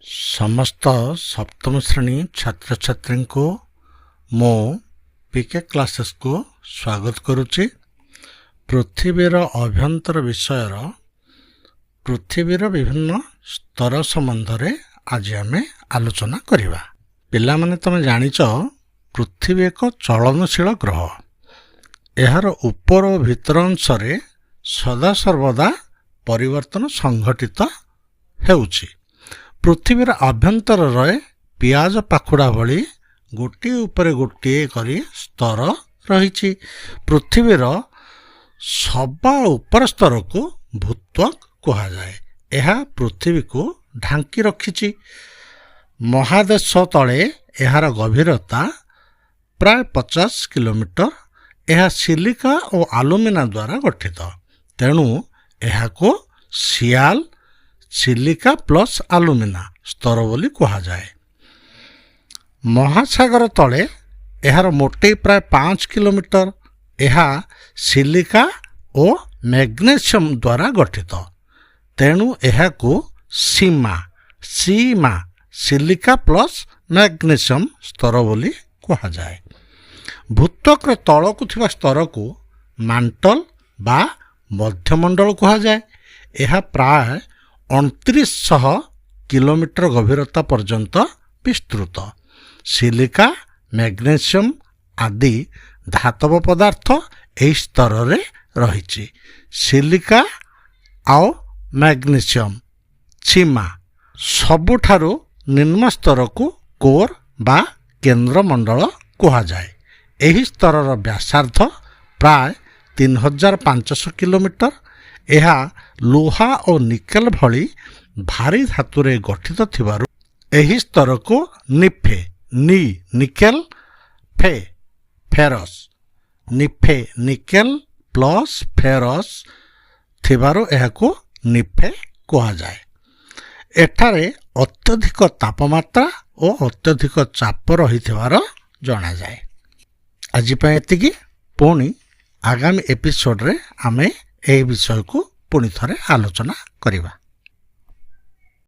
ସମସ୍ତ ସପ୍ତମ ଶ୍ରେଣୀ ଛାତ୍ରଛାତ୍ରୀଙ୍କୁ ମୁଁ ପିକେ କ୍ଲାସେସକୁ ସ୍ୱାଗତ କରୁଛି। ପୃଥିବୀର ଅଭ୍ୟନ୍ତର ବିଷୟର ପୃଥିବୀର ବିଭିନ୍ନ ସ୍ତର ସମ୍ବନ୍ଧରେ ଆଜି ଆମେ ଆଲୋଚନା କରିବା। ପିଲାମାନେ, ତମେ ଜାଣିଛ ପୃଥିବୀ ଏକ ଚଳନଶୀଳ ଗ୍ରହ। ଏହାର ଉପର ଓ ଭିତର ଅଂଶରେ ସଦାସର୍ବଦା ପରିବର୍ତ୍ତନ ସଂଘଟିତ ହେଉଛି। ପୃଥିବୀର ଆଭ୍ୟନ୍ତରରେ ପିଆଜ ପାଖୁଡ଼ା ଭଳି ଗୋଟିଏ ଉପରେ ଗୋଟିଏ କରି ସ୍ତର ରହିଛି। ପୃଥିବୀର ସବା ଉପର ସ୍ତରକୁ ଭୂତ୍ୱକ କୁହାଯାଏ। ଏହା ପୃଥିବୀକୁ ଢାଙ୍କି ରଖିଛି। ମହାଦେଶ ତଳେ ଏହାର ଗଭୀରତା ପ୍ରାୟ 50 କିଲୋମିଟର। ଏହା ସିଲିକା ଓ ଆଲୁମିନା ଦ୍ୱାରା ଗଠିତ, ତେଣୁ ଏହାକୁ ସିଆଲ ସିଲିକା ପ୍ଲସ୍ ଆଲୁମିନା ସ୍ତର ବୋଲି କୁହାଯାଏ। ମହାସାଗର ତଳେ ଏହାର ମୋଟେଇ ପ୍ରାୟ 5 କିଲୋମିଟର। ଏହା ସିଲିକା ଓ ମ୍ୟାଗ୍ନେସିୟମ୍ ଦ୍ୱାରା ଗଠିତ, ତେଣୁ ଏହାକୁ ସୀମା ସିଲିକା ପ୍ଲସ୍ ମ୍ୟାଗ୍ନେସିୟମ୍ ସ୍ତର ବୋଲି କୁହାଯାଏ। ଭୂତ୍ୱକର ତଳକୁ ଥିବା ସ୍ତରକୁ ମାଣ୍ଟଲ ବା ମଧ୍ୟମଣ୍ଡଳ କୁହାଯାଏ। ଏହା ପ୍ରାୟ 2900 କିଲୋମିଟର ଗଭୀରତା ପର୍ଯ୍ୟନ୍ତ ବିସ୍ତୃତ। ସିଲିକା, ମ୍ୟାଗ୍ନେସିୟମ୍ ଆଦି ଧାତବ ପଦାର୍ଥ ଏହି ସ୍ତରରେ ରହିଛି। ସିଲିକା ଆଉ ମ୍ୟାଗ୍ନେସିୟମ୍ ସୀମା। ସବୁଠାରୁ ନିମ୍ନ ସ୍ତରକୁ କୋର୍ ବା କେନ୍ଦ୍ରମଣ୍ଡଳ କୁହାଯାଏ। ଏହି ସ୍ତରର ବ୍ୟାସାର୍ଦ୍ଧ ପ୍ରାୟ 3500 କିଲୋମିଟର। ଏହା ଲୁହା ଓ ନିକେଲ ଭଳି ଭାରୀ ଧାତୁରେ ଗଠିତ ଥିବାରୁ ଏହି ସ୍ତରକୁ nickel ferrous nickel plus ferrous ଥିବାରୁ ଏହାକୁ ନିଫେ କୁହାଯାଏ। ଏଠାରେ ଅତ୍ୟଧିକ ତାପମାତ୍ରା ଓ ଅତ୍ୟଧିକ ଚାପ ରହିଥିବାର ଜଣାଯାଏ। ଆଜି ପାଇଁ ଏତିକି। ପୁଣି ଆଗାମୀ ଏପିସୋଡ଼ରେ ଆମେ ଏହି ବିଷୟକୁ ପୁଣି ଥରେ ଆଲୋଚନା କରିବା।